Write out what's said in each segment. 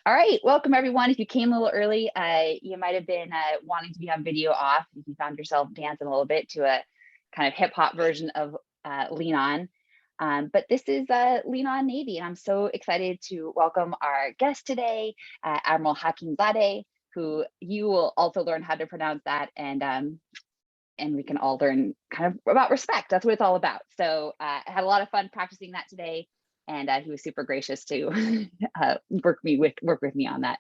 All right, welcome everyone. If you came a little early, you might have been wanting to be on video off. If you found yourself dancing a little bit to a kind of hip hop version of Lean On. But this is Lean On Navy, and I'm so excited to welcome our guest today, Admiral Hakimzadeh, who you will also learn how to pronounce that, and we can all learn kind of about respect. That's what it's all about. So I had a lot of fun practicing that today. And he was super gracious to work with me on that.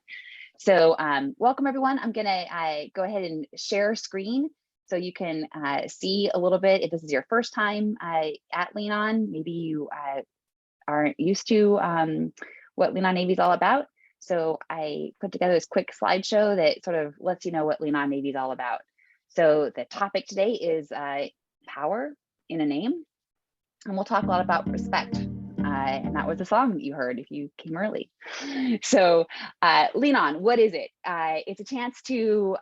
So welcome everyone. I'm gonna go ahead and share screen so you can see a little bit. If this is your first time at Lean On, maybe you aren't used to what Lean On Navy is all about. So I put together this quick slideshow that sort of lets you know what Lean On Navy is all about. So the topic today is power in a name, and we'll talk a lot about respect. And that was the song that you heard if you came early. So Lean On, what is it? It's a chance to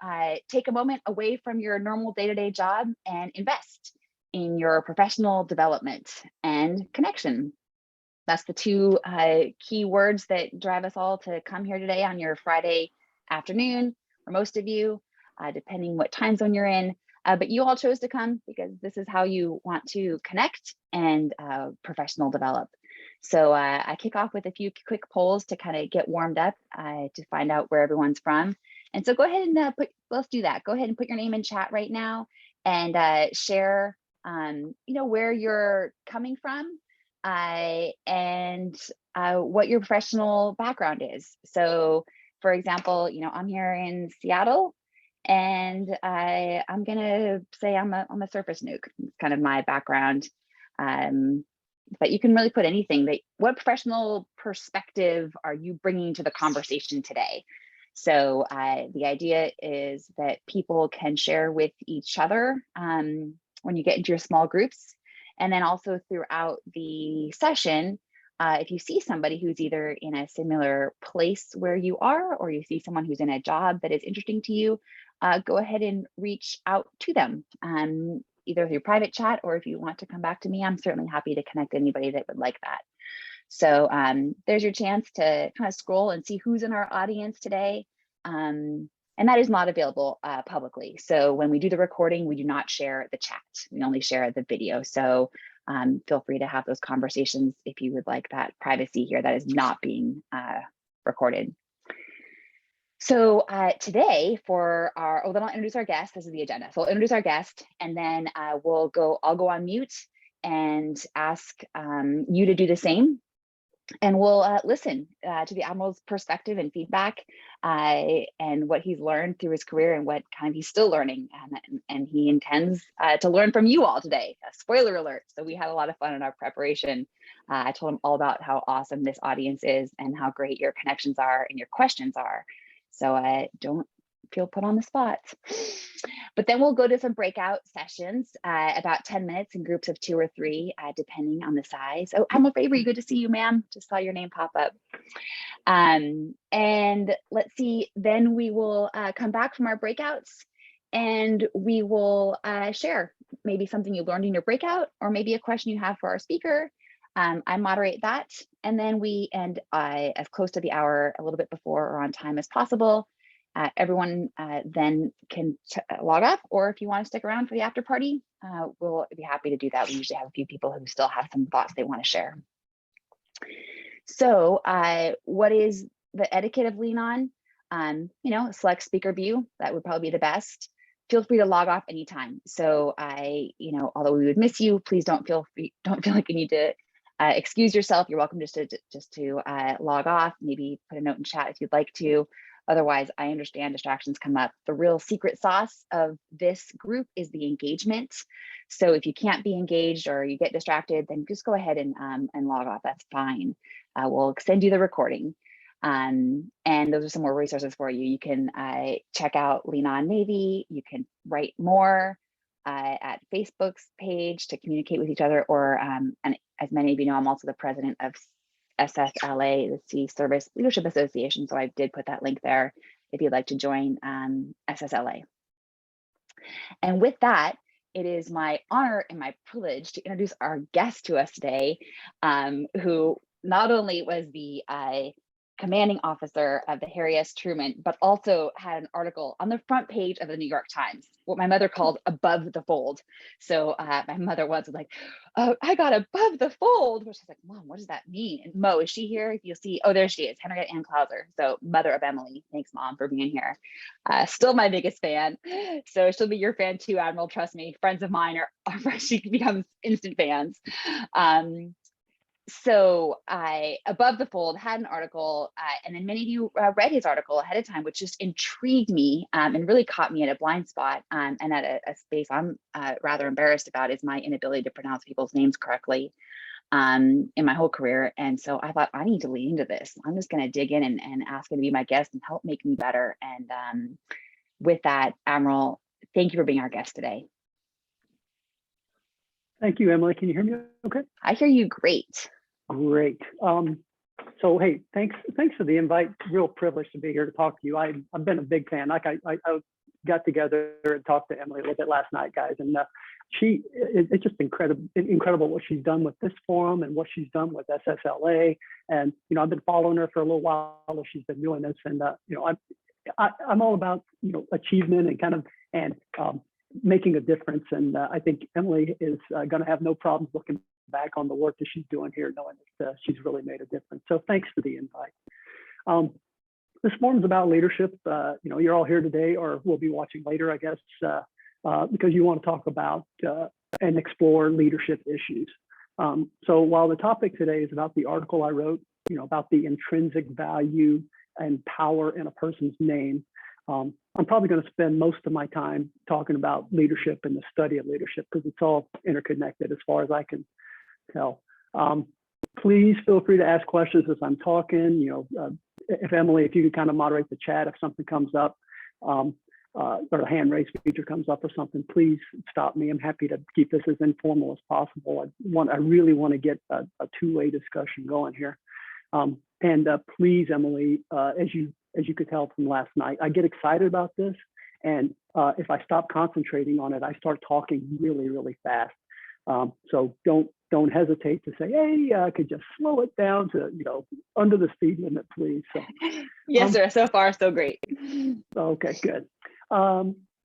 take a moment away from your normal day-to-day job and invest in your professional development and connection. That's the two key words that drive us all to come here today on your Friday afternoon, for most of you, depending what time zone you're in. But you all chose to come because this is how you want to connect and professional develop. So I kick off with a few quick polls to kind of get warmed up to find out where everyone's from. And so go ahead and let's do that. Go ahead and put your name in chat right now and share, where you're coming from and what your professional background is. So for example, I'm here in Seattle, and I'm gonna say I'm a surface nuke. It's kind of my background. But you can really put anything. What professional perspective are you bringing to the conversation today? So the idea is that people can share with each other when you get into your small groups. And then also throughout the session, if you see somebody who's either in a similar place where you are, or you see someone who's in a job that is interesting to you, go ahead and reach out to them. Either through private chat, or if you want to come back to me, I'm certainly happy to connect anybody that would like that. So there's your chance to kind of scroll and see who's in our audience today. And that is not available publicly. So when we do the recording, we do not share the chat. We only share the video. So feel free to have those conversations if you would like that privacy here that is not being recorded. So today for then I'll introduce our guest. This is the agenda. So I'll introduce our guest, and then I'll go on mute and ask you to do the same. And we'll listen to the Admiral's perspective and feedback and what he's learned through his career and what kind of he's still learning. And he intends to learn from you all today. Spoiler alert. So we had a lot of fun in our preparation. I told him all about how awesome this audience is and how great your connections are and your questions are. So don't feel put on the spot. But then we'll go to some breakout sessions, about 10 minutes in groups of 2 or 3, depending on the size. Oh, Admiral Favory, good to see you, ma'am. Just saw your name pop up. And let's see, then we will come back from our breakouts, and we will share maybe something you learned in your breakout, or maybe a question you have for our speaker. I moderate that, and then we end as close to the hour, a little bit before or on time as possible. Everyone then can log off, or if you want to stick around for the after party, we'll be happy to do that. We usually have a few people who still have some thoughts they want to share. So what is the etiquette of Lean On? Select speaker view. That would probably be the best. Feel free to log off anytime. So although we would miss you, please don't feel like you need to excuse yourself. You're welcome just to log off. Maybe put a note in chat if you'd like to. Otherwise, I understand distractions come up. The real secret sauce of this group is the engagement. So if you can't be engaged or you get distracted, then just go ahead and log off. That's fine. We'll send you the recording. And those are some more resources for you. You can check out Lean On Navy. You can write more at Facebook's page to communicate with each other, or and as many of you know, I'm also the president of SSLA, the Sea Service Leadership Association. So I did put that link there if you'd like to join SSLA. And with that, it is my honor and my privilege to introduce our guest to us today, who not only was the commanding officer of the Harry S. Truman, but also had an article on the front page of the New York Times, what my mother called above the fold. So my mother was like, "Oh, I got above the fold," which I was like, "Mom, what does that mean?" And Mo, is she here? You'll see. Oh, there she is, Henriette Ann Clauser. So mother of Emily. Thanks, Mom, for being here. Still my biggest fan. So she'll be your fan too, Admiral. Trust me. Friends of mine are she becomes instant fans. So I above the fold had an article, and then many of you read his article ahead of time, which just intrigued me and really caught me at a blind spot, and at a space I'm rather embarrassed about is my inability to pronounce people's names correctly in my whole career. And so I thought, I need to lean into this. I'm just going to dig in and ask him to be my guest and help make me better. And with that, Admiral, thank you for being our guest today. Thank you, Emily. Can you hear me okay? I hear you great. Great. So, hey, thanks for the invite. Real privilege to be here to talk to you. I've been a big fan. Like I got together and talked to Emily a little bit last night, guys, and it's just incredible what she's done with this forum and what she's done with SSLA. And I've been following her for a little while as she's been doing this, and I'm all about achievement and kind of making a difference. And I think Emily is going to have no problems looking back on the work that she's doing here, knowing that she's really made a difference. So thanks for the invite. This forum's about leadership. You're all here today, or we'll be watching later, I guess, because you want to talk about and explore leadership issues. So while the topic today is about the article I wrote, about the intrinsic value and power in a person's name, I'm probably going to spend most of my time talking about leadership and the study of leadership, because it's all interconnected as far as I can tell. Please feel free to ask questions as I'm talking. If Emily, if you could kind of moderate the chat, if something comes up, or a hand raise feature comes up or something, please stop me. I'm happy to keep this as informal as possible. I really want to get a two-way discussion going here. And please, Emily, as you could tell from last night, I get excited about this. And if I stop concentrating on it, I start talking really, really fast. So don't hesitate to say, hey, could you slow it down to, under the speed limit, please. So, yes, sir. So far, so great. Okay, good.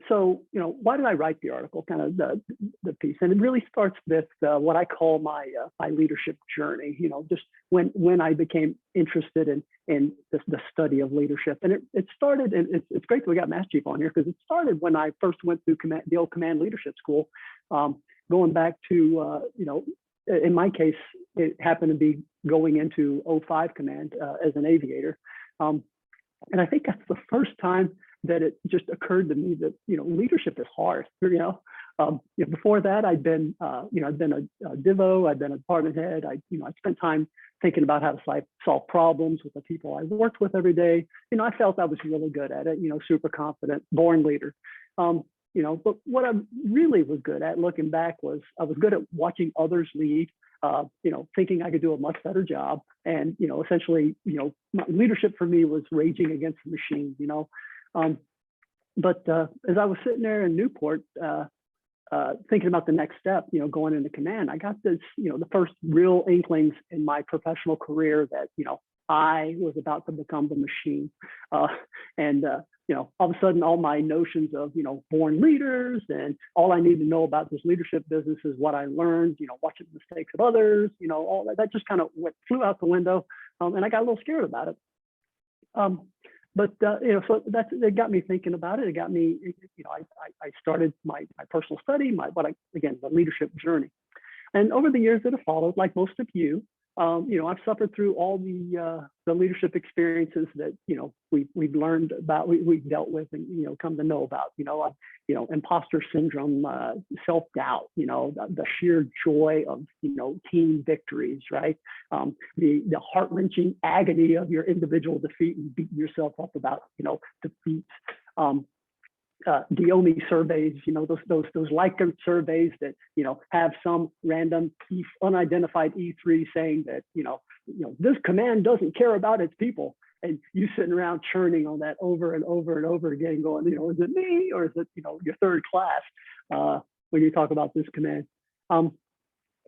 So, why did I write the article, kind of the piece? And it really starts with what I call my leadership journey, just when I became interested in the study of leadership. And it started, and it's great that we got Master Chief on here, because it started when I first went through the old command leadership school, going back to, in my case, it happened to be going into 05 command as an aviator. And I think that's the first time that it just occurred to me that leadership is hard. Before that, I'd been I'd been a divo, I'd been a department head. I spent time thinking about how to solve problems with the people I worked with every day. I felt I was really good at it. Super confident, boring leader. But what I really was good at, looking back, was I was good at watching others lead. Thinking I could do a much better job, and essentially, leadership for me was raging against the machine. But as I was sitting there in Newport, thinking about the next step, going into command, I got this, the first real inklings in my professional career that, I was about to become the machine. And all of a sudden, all my notions of, born leaders and all I need to know about this leadership business is what I learned, watching the mistakes of others, all that just kind of flew out the window. And I got a little scared about it. But so it got me thinking about it. It got me, I started my personal study, the leadership journey. And over the years that have followed, like most of you, I've suffered through all the leadership experiences that we've learned about, we've dealt with, and come to know about. Imposter syndrome, self-doubt. The sheer joy of team victories, right? The heart-wrenching agony of your individual defeat and beating yourself up about defeats. DOMI surveys, those Likert surveys that have some random unidentified E3 saying that this command doesn't care about its people, and you sitting around churning on that over and over and over again, going, is it me or is it your third class when you talk about this command?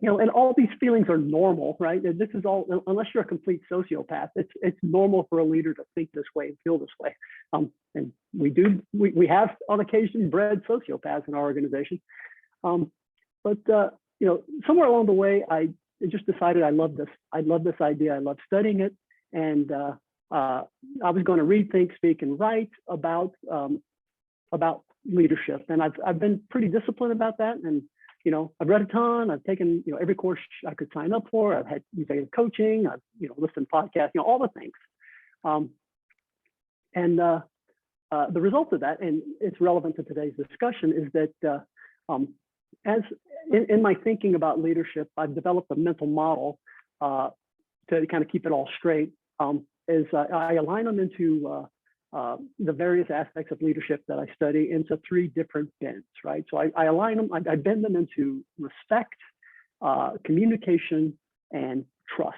and all these feelings are normal, right? And this is all, unless you're a complete sociopath, it's normal for a leader to think this way and feel this way. And we have on occasion bred sociopaths in our organization. But somewhere along the way, I just decided I love this. I love this idea. I love studying it. And I was going to read, think, speak, and write about leadership. And I've been pretty disciplined about that. And I've read a ton. I've taken every course I could sign up for. I've had executive coaching. I've listened to podcasts. All the things. And the result of that, and it's relevant to today's discussion, is that as in my thinking about leadership, I've developed a mental model to kind of keep it all straight. I align them into the various aspects of leadership that I study into three different bends, right? So I align them, I bend them into respect, communication, and trust.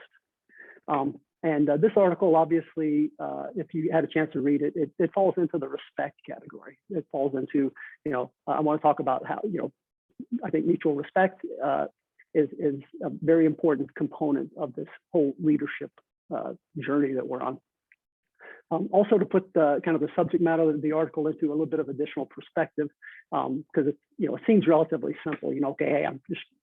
And this article, obviously, if you had a chance to read it, it falls into the respect category. It falls into, I want to talk about how, I think mutual respect is a very important component of this whole leadership journey that we're on. Also, to put the kind of the subject matter of the article into a little bit of additional perspective, because it seems relatively simple. Okay, hey,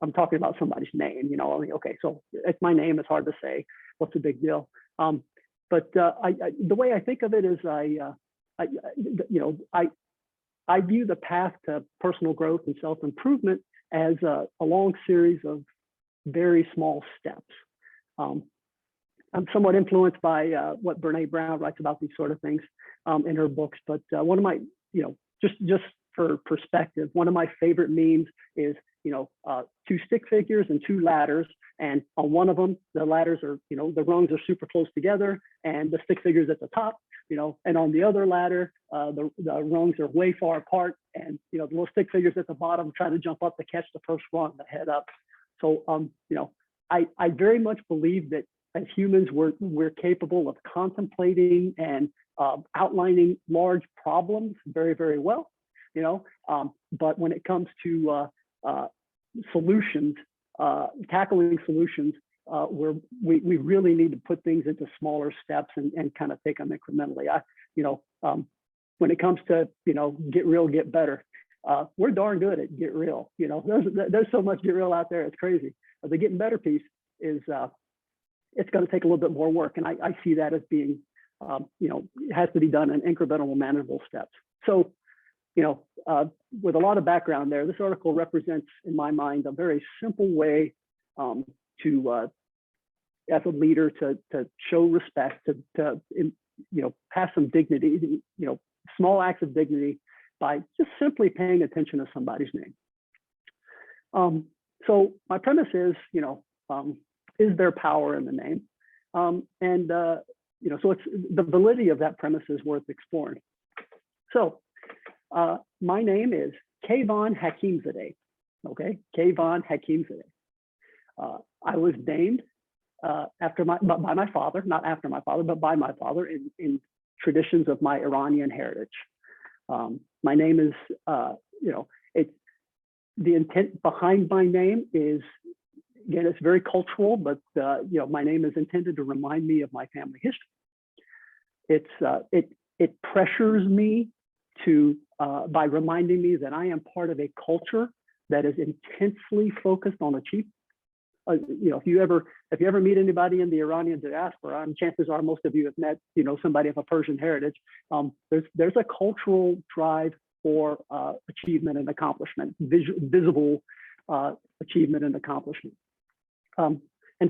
I'm talking about somebody's name. Okay, so it's my name. It's hard to say. What's the big deal? But the way I think of it is I view the path to personal growth and self-improvement as a long series of very small steps. I'm somewhat influenced by what Brene Brown writes about these sort of things in her books. But one of my, just for perspective, one of my favorite memes is, two stick figures and two ladders. And on one of them, the ladders are, the rungs are super close together and the stick figure's at the top, and on the other ladder, the rungs are way far apart. And, the little stick figure's at the bottom trying to jump up to catch the first rung, the head up. So, I very much believe that as humans, we're capable of contemplating and outlining large problems very, very well, but when it comes to solutions, tackling solutions, we really need to put things into smaller steps and kind of take them incrementally. When it comes to, get real, get better, we're darn good at get real. There's so much get real out there, it's crazy. The getting better piece is, it's going to take a little bit more work. And I see that as being, it has to be done in incremental, manageable steps. So, with a lot of background there, this article represents, in my mind, a very simple way to, as a leader, to show respect, to have some dignity, small acts of dignity by just simply paying attention to somebody's name. So my premise is there power in the name? So it's the validity of that premise is worth exploring. So my name is Admiral Hakimzadeh. Okay, Admiral Hakimzadeh. I was named by my father, not after my father, but by my father in traditions of my Iranian heritage. My name is, the intent behind my name is, again, it's very cultural, but my name is intended to remind me of my family history. It pressures me to by reminding me that I am part of a culture that is intensely focused on achievement. If you ever meet anybody in the Iranian diaspora, and chances are most of you have met somebody of a Persian heritage, there's a cultural drive for achievement and accomplishment, visible achievement and accomplishment. And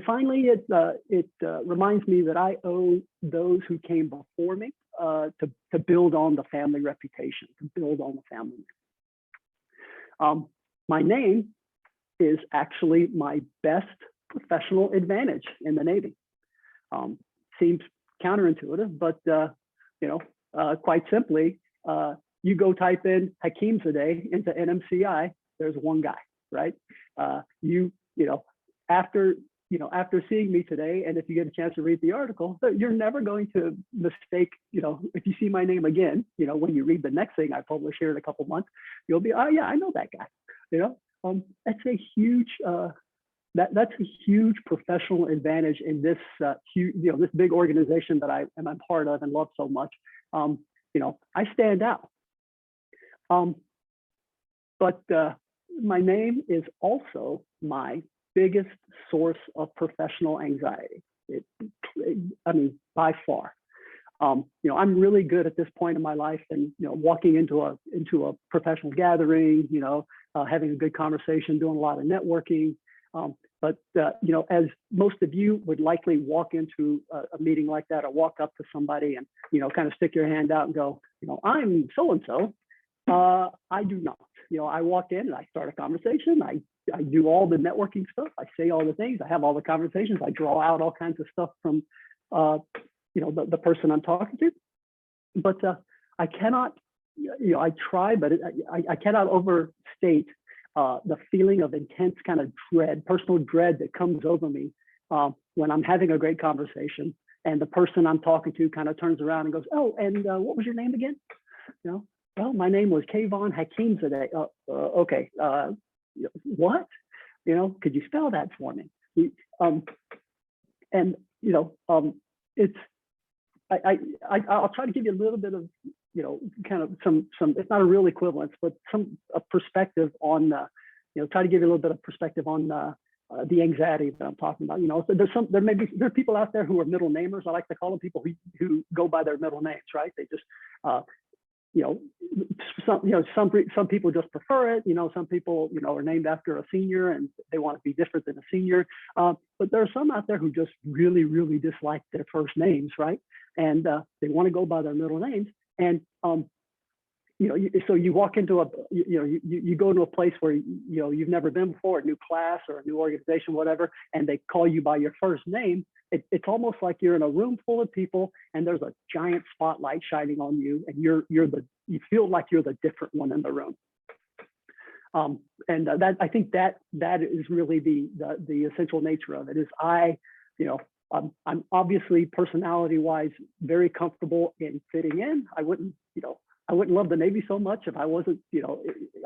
finally, it reminds me that I owe those who came before me to build on the family reputation, to build on the family name. My name is actually my best professional advantage in the Navy. Seems counterintuitive, but quite simply, you go type in Hakimzadeh into NMCI, there's one guy, right? After seeing me today, and if you get a chance to read the article, you're never going to mistake, if you see my name again, when you read the next thing I publish here in a couple months, you'll be, oh yeah, I know that guy. That's a huge that's a huge professional advantage in this huge, this big organization that I am a part of and love so much. I stand out. But my name is also my biggest source of professional anxiety. I mean, by far. I'm really good at this point in my life, and walking into a professional gathering, having a good conversation, doing a lot of networking. But as most of you would likely walk into a meeting like that, or walk up to somebody and kind of stick your hand out and go, I'm so and so. I do not. I walk in and I start a conversation. I do all the networking stuff. I say all the things. I have all the conversations. I draw out all kinds of stuff from the person I'm talking to. But I cannot. I try, but I cannot overstate the feeling of intense kind of dread, personal dread that comes over me when I'm having a great conversation, and the person I'm talking to kind of turns around and goes, "Oh, and what was your name again?" Well, my name was Admiral Hakimzadeh. Okay, what? Could you spell that for me? It's I'll try to give you a little bit of kind of some. It's not a real equivalence, but a perspective on try to give you a little bit of perspective on the anxiety that I'm talking about. So there are people out there who are middle namers. I like to call them people who go by their middle names, right? They just some people just prefer it. Some people are named after a senior and they want to be different than a senior. But there are some out there who just really, really dislike their first names, right? And they want to go by their middle names. And so you walk into you go into a place where you've never been before, a new class or a new organization, whatever, and they call you by your first name. It's almost like you're in a room full of people and there's a giant spotlight shining on you, and you feel like you're the different one in the room. And that I think that is really the essential nature of it. Is I'm obviously personality-wise very comfortable in fitting in. I wouldn't love the Navy so much if I wasn't,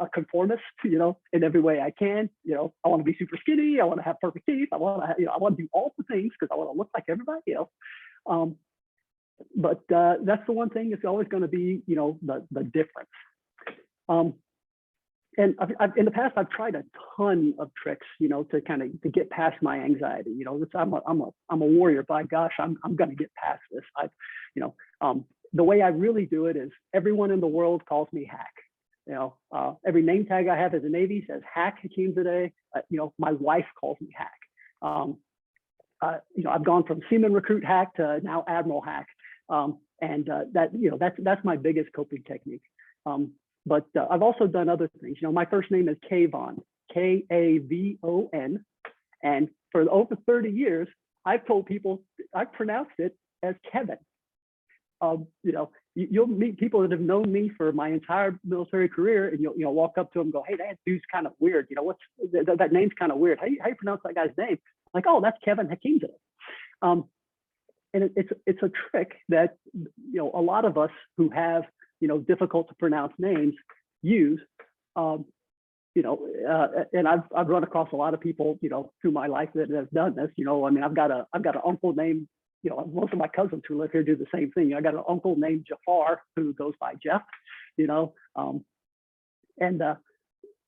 a conformist, in every way I can. I want to be super skinny. I want to have perfect teeth. I want to do all the things because I want to look like everybody else. But that's the one thing that's always going to be, the difference. And in the past, I've tried a ton of tricks, to get past my anxiety. I'm a warrior. By gosh, I'm going to get past this. The way I really do it is everyone in the world calls me Hack. Every name tag I have as a Navy says Hack Hakimzadeh. My wife calls me Hack. I've gone from Seaman Recruit Hack to now Admiral Hack. That's my biggest coping technique. But I've also done other things. My first name is Kavon, Kavon. And for over 30 years, I've told people I've pronounced it as Kevin. You'll meet people that have known me for my entire military career, and you'll walk up to them and go, "Hey, that dude's kind of weird. That name's kind of weird. How you pronounce that guy's name?" Like, "Oh, that's Kevin Hakimzadeh." And it's a trick that a lot of us who have difficult to pronounce names use. And I've run across a lot of people through my life that have done this. I've got an uncle named. Most of my cousins who live here do the same thing. I got an uncle named Jafar who goes by Jeff, and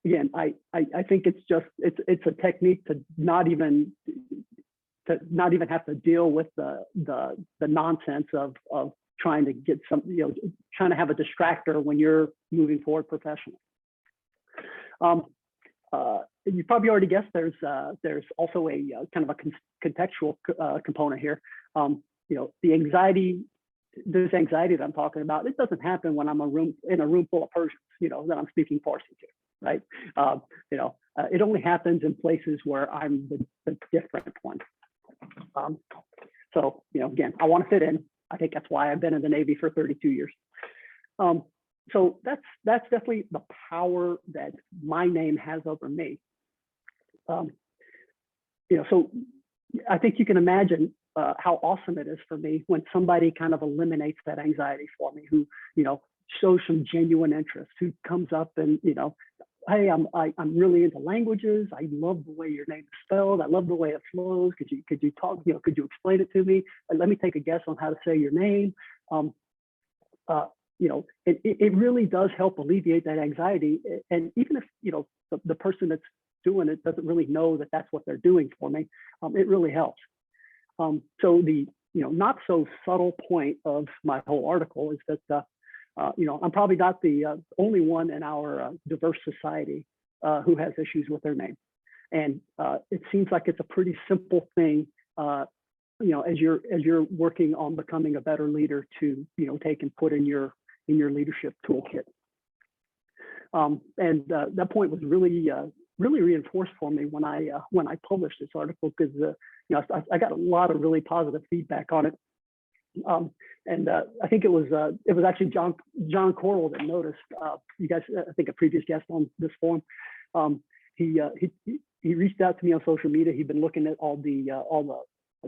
again, I think it's a technique to not even have to deal with the nonsense of trying to get trying to have a distractor when you're moving forward professionally. You probably already guessed there's also a kind of a contextual component here. The anxiety, this anxiety that I'm talking about, it doesn't happen when I'm in a room full of Persians, that I'm speaking Farsi to, right? It only happens in places where I'm the different one. So again, I want to fit in. I think that's why I've been in the Navy for 32 years. So that's definitely the power that my name has over me. So I think you can imagine how awesome it is for me when somebody kind of eliminates that anxiety for me, who shows some genuine interest, who comes up and hey, I'm really into languages. I love the way your name is spelled. I love the way it flows. Could you talk, could you explain it to me? Let me take a guess on how to say your name. It really does help alleviate that anxiety. And even if, the person that's doing it doesn't really know that that's what they're doing for me, it really helps. So the, not so subtle point of my whole article is that, I'm probably not the only one in our diverse society who has issues with their name. And it seems like it's a pretty simple thing, as you're working on becoming a better leader to, take and put in your leadership toolkit. And that point was really reinforced for me when I published this article, because I got a lot of really positive feedback on it. And I think it was actually John Coral that noticed. You guys, I think a previous guest on this forum. He reached out to me on social media. He'd been looking at all the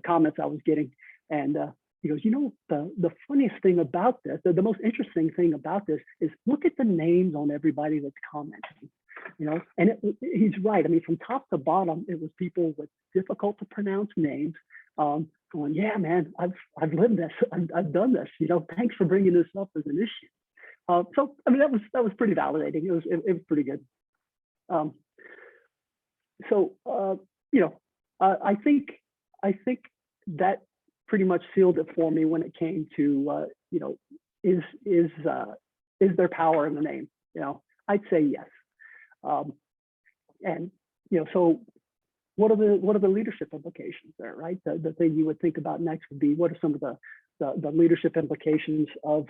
comments I was getting, and he goes, the funniest thing about this, the most interesting thing about this is look at the names on everybody that's commenting. And he's right. I mean, from top to bottom, it was people with difficult to pronounce names. Going, yeah, man, I've lived this. I've done this. Thanks for bringing this up as an issue. So I mean, that was pretty validating. It was pretty good. I think that pretty much sealed it for me when it came to is there power in the name? I'd say yes. And so what are the leadership implications there, right? The thing you would think about next would be, what are some of the leadership implications of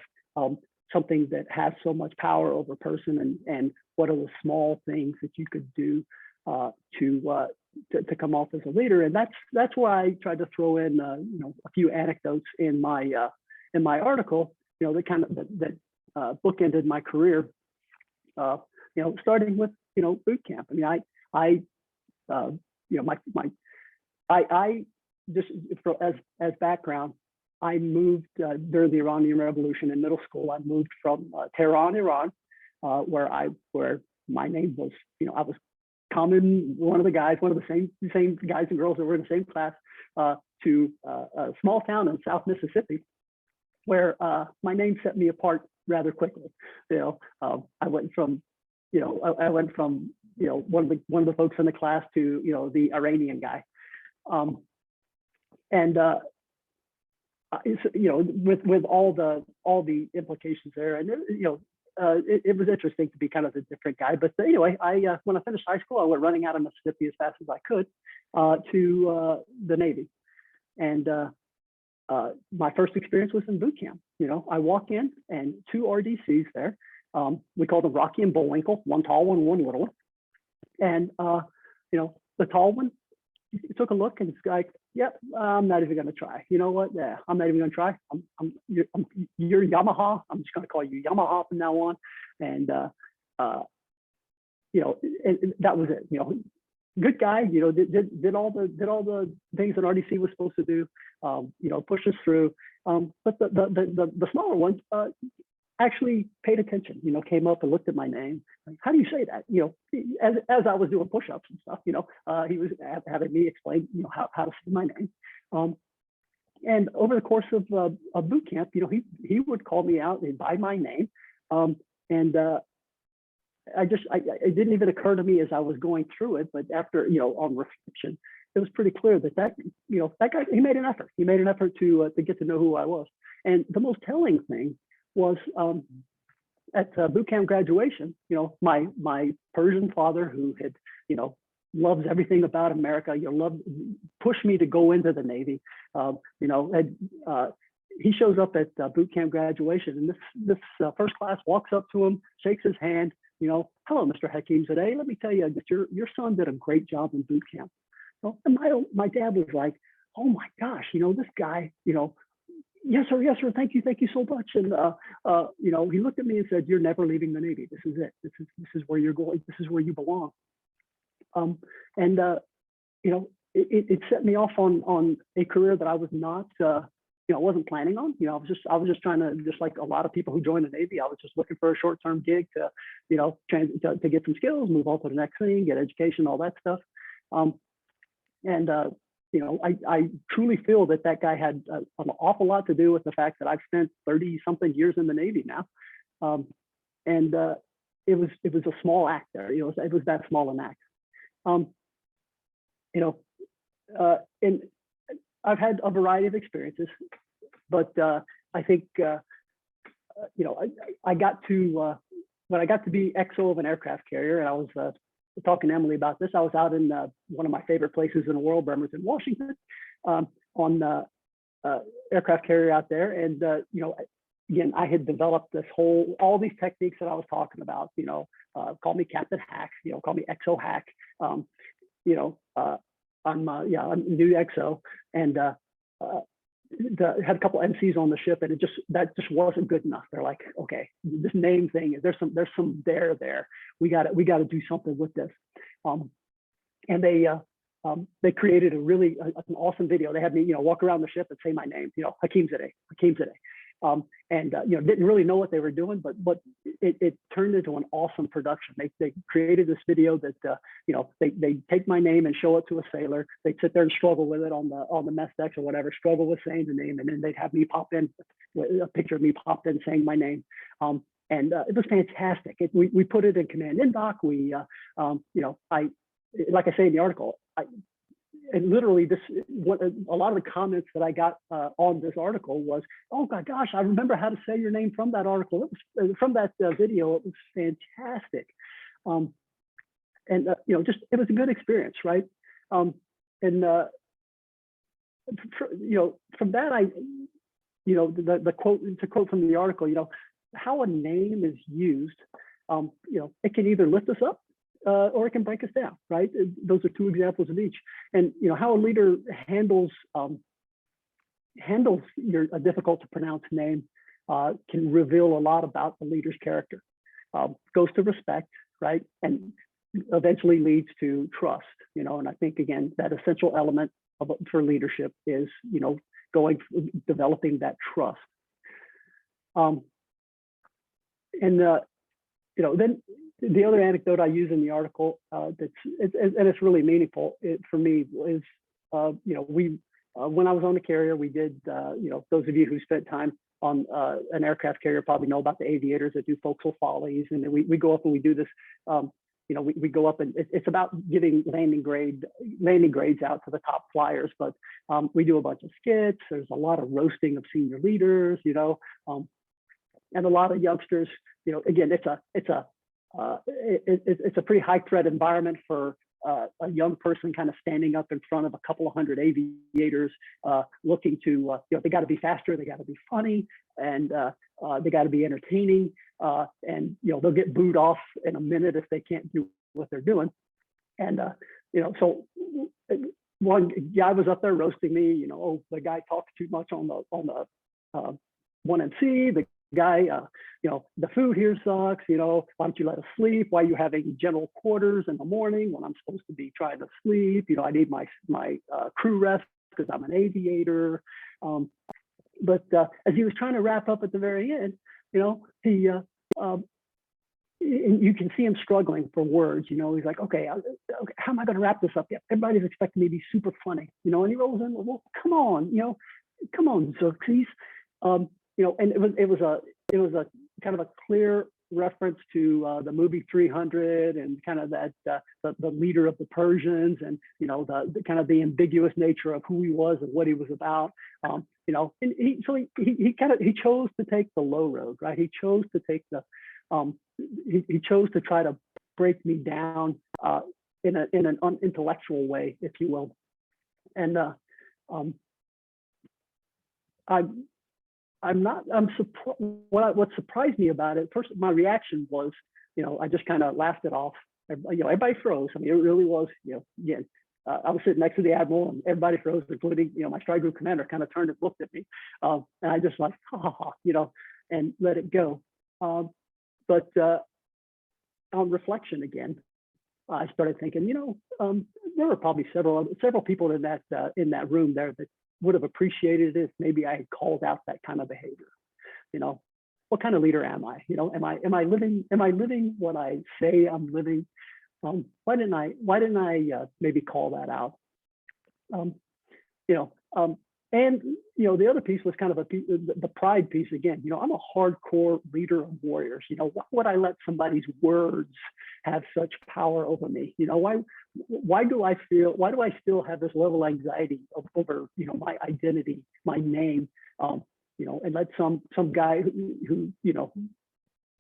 something that has so much power over a person, and what are the small things that you could do to come off as a leader? And that's why I tried to throw in a few anecdotes in my article, that kind of that bookended my career. Starting with boot camp. I mean, I just as background, I moved during the Iranian Revolution in middle school. I moved from Tehran, Iran, where my name was, I was one of the same guys and girls that were in the same class, to a small town in South Mississippi, where my name set me apart rather quickly. I went from one of the folks in the class to the Iranian guy, with all the implications there, and it was interesting to be kind of a different guy. But anyway, when I finished high school, I went running out of Mississippi as fast as I could to the Navy, and my first experience was in boot camp. I walk in, and two RDCs there. We called them Rocky and Bullwinkle, one tall one, one little one. And the tall one took a look and it's like, yep, I'm not even going to try. You know what? Yeah, I'm not even going to try. You're Yamaha. I'm just going to call you Yamaha from now on. And and that was it. Good guy. Did all the things that RDC was supposed to do. Pushed us through. But the smaller one actually paid attention. Came up and looked at my name. Like, how do you say that? As I was doing push-ups and stuff. He was having me explain how to say my name. And over the course of boot camp, he would call me out by my name. It didn't even occur to me as I was going through it, but after, on reflection, it was pretty clear that that guy, he made an effort. He made an effort to get to know who I was. And the most telling thing was at boot camp graduation, my Persian father, who had, loves everything about America, pushed me to go into the Navy. He shows up at boot camp graduation, and this first class walks up to him, shakes his hand. Hello, Mr. Hakimzadeh. Let me tell you that your son did a great job in boot camp. And my dad was like, oh my gosh, this guy, yes sir, thank you so much. And he looked at me and said, you're never leaving the Navy. This is it. This is where you're going. This is where you belong. It set me off on a career that I was not I wasn't planning on. I was just trying to, just like a lot of people who join the Navy, I was just looking for a short-term gig to, to get some skills, move on to the next thing, get education, all that stuff. And I truly feel that guy had an awful lot to do with the fact that I've spent 30 something years in the Navy now. And it was a small act there. It was that small an act. And I've had a variety of experiences, but I think I got to when I got to be XO of an aircraft carrier, and I was talking to Emily about this. I was out in one of my favorite places in the world, Bremerton, Washington, on the aircraft carrier out there, and again, I had developed all these techniques that I was talking about. Call me Captain Hack, call me XO Hack. I'm new XO, and had a couple MCs on the ship, and that just wasn't good enough. They're like, okay, this name thing, there's some there. We got to do something with this. And they created an awesome video. They had me walk around the ship and say my name, Hakimzadeh. And didn't really know what they were doing, but it turned into an awesome production. They created this video that they take my name and show it to a sailor. They'd sit there and struggle with it on the mess decks or whatever, struggle with saying the name, and then they'd have me pop in a picture of me popped in saying my name. And it was fantastic. We put it in command in doc. Like I say in the article, and literally a lot of the comments that I got on this article was, oh my gosh, I remember how to say your name from that article. It was from that video. It was fantastic. It was a good experience, right? From that, the quote, to quote from the article, how a name is used, it can either lift us up or it can break us down, right? Those are two examples of each. And how a leader handles a difficult to pronounce name can reveal a lot about the leader's character. Goes to respect, right? And eventually leads to trust, and I think, again, that essential element for leadership is, developing that trust. Then the other anecdote I use in the article it's really meaningful for me is, when I was on the carrier, we did, those of you who spent time on an aircraft carrier probably know about the aviators that do forecastle follies, and then we go up and we do this. We go up and it's about giving landing grades out to the top flyers, but we do a bunch of skits. There's a lot of roasting of senior leaders, and a lot of youngsters. Again, it's a pretty high threat environment for a young person kind of standing up in front of a couple of hundred aviators, looking to, they got to be faster, they got to be funny, and they got to be entertaining, and they'll get booed off in a minute if they can't do what they're doing. And so one guy was up there roasting me, oh, the guy talks too much on the 1MC, the guy, the food here sucks, why don't you let us sleep? Why are you having general quarters in the morning when I'm supposed to be trying to sleep? I need my crew rest because I'm an aviator. But as he was trying to wrap up at the very end, he you can see him struggling for words. He's like, okay, how am I going to wrap this up? Yeah, everybody's expecting me to be super funny, and he rolls in, well, come on, Xerxes. And it was a kind of a clear reference to the movie 300 and kind of that the leader of the Persians, and the kind of the ambiguous nature of who he was and what he was about. And he chose to take the low road, right? He chose to take he chose to try to break me down in an unintellectual way, if you will. And what surprised me about it, first, my reaction was, I just kind of laughed it off. Everybody froze. I mean, it really was, again, I was sitting next to the Admiral and everybody froze, including, my strike group commander kind of turned and looked at me. And I just like, ha, ha, ha, and let it go. But on reflection again, I started thinking, there were probably several people in that room there that would have appreciated it if maybe I had called out that kind of behavior. You know, what kind of leader am I? You know, am I living what I say I'm living? Why didn't I maybe call that out? You know, and you know, the other piece was kind of the pride piece again. You know, I'm a hardcore leader of warriors. You know, why would I let somebody's words have such power over me? You know, why do I still have this level of anxiety over, you know, my identity, my name, you know, and let some guy who you know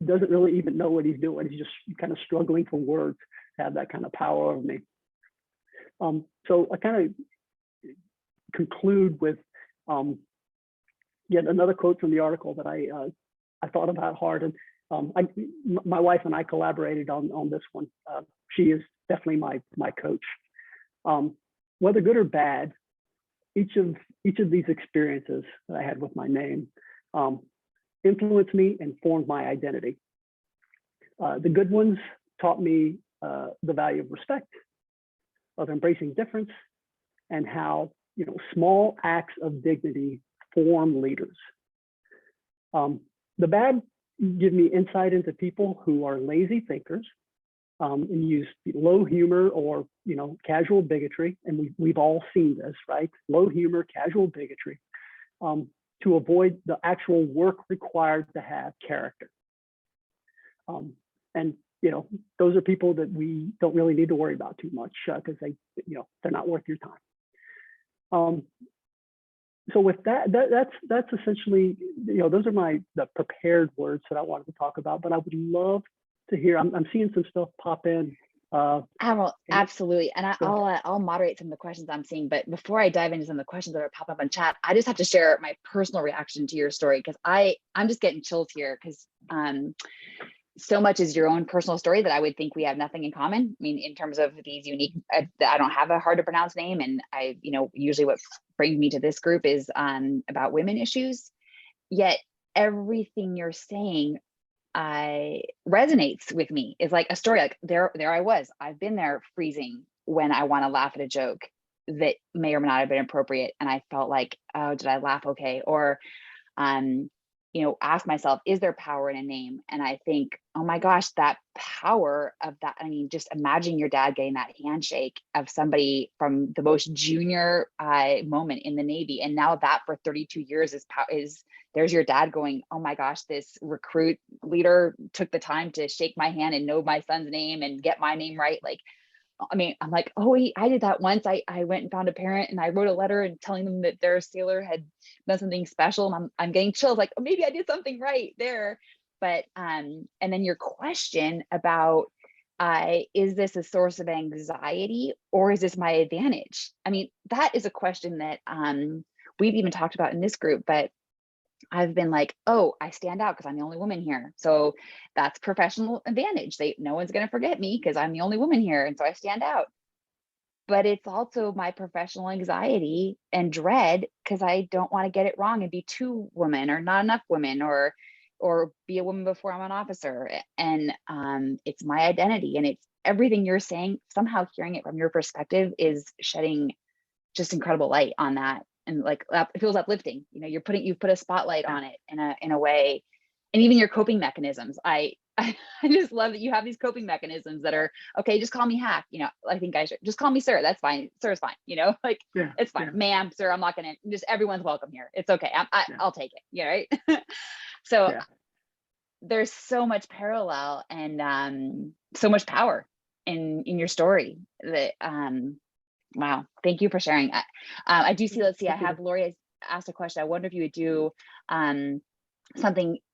doesn't really even know what he's doing, he's just kind of struggling for words, have that kind of power over me. So I kind of conclude with yet another quote from the article that I thought about hard, and my wife and I collaborated on this one. She is definitely my coach. Whether good or bad, each of these experiences that I had with my name influenced me and formed my identity. The good ones taught me the value of respect, of embracing difference, and how, you know, small acts of dignity form leaders. The bad give me insight into people who are lazy thinkers and use low humor or, you know, casual bigotry, and we've all seen this, right? Low humor, casual bigotry, to avoid the actual work required to have character. And you know, those are people that we don't really need to worry about too much because you know, they're not worth your time. So with that's essentially, you know, those are the prepared words that I wanted to talk about, but I would love to hear, I'm seeing some stuff pop in. Admiral, absolutely. And I'll moderate some of the questions I'm seeing, but before I dive into some of the questions that are popping up in chat, I just have to share my personal reaction to your story, because I'm just getting chills here, because so much is your own personal story that I would think we have nothing in common. I mean, in terms of these unique, I don't have a hard to pronounce name. And you know, usually what brings me to this group is about women issues. Yet everything you're saying resonates with me. Is like a story, like there I was. I've been there freezing when I want to laugh at a joke that may or may not have been appropriate. And I felt like, oh, did I laugh okay? Or, you know, ask myself, is there power in a name? And I think, oh my gosh, that power of that. I mean, just imagine your dad getting that handshake of somebody from the most junior moment in the Navy. And now that for 32 years is there's your dad going, oh my gosh, this recruit leader took the time to shake my hand and know my son's name and get my name right. Like, I mean, I'm like, oh, I did that once. I went and found a parent and I wrote a letter and telling them that their sailor had done something special. And I'm getting chills, like, oh, maybe I did something right there. But and then your question about is this a source of anxiety or is this my advantage? I mean, that is a question that we've even talked about in this group, but I've been like, oh, I stand out because I'm the only woman here. So that's professional advantage. No one's going to forget me because I'm the only woman here. And so I stand out. But it's also my professional anxiety and dread because I don't want to get it wrong and be too woman or not enough women or be a woman before I'm an officer. And it's my identity, and it's everything you're saying. Somehow hearing it from your perspective is shedding just incredible light on that. And like, it feels uplifting. You know, you've put a spotlight on it in a way, and even your coping mechanisms. I just love that you have these coping mechanisms that are, okay, just call me Hack. You know, I think I should just call me sir. That's fine. Sir is fine. You know, like it's fine. Ma'am, sir, I'm not going to, just everyone's welcome here. It's okay. I'll take it. Yeah. Right. So there's so much parallel and so much power in your story that, wow, thank you for sharing. I do see, let's see, I have Lori asked a question. I wonder if you would do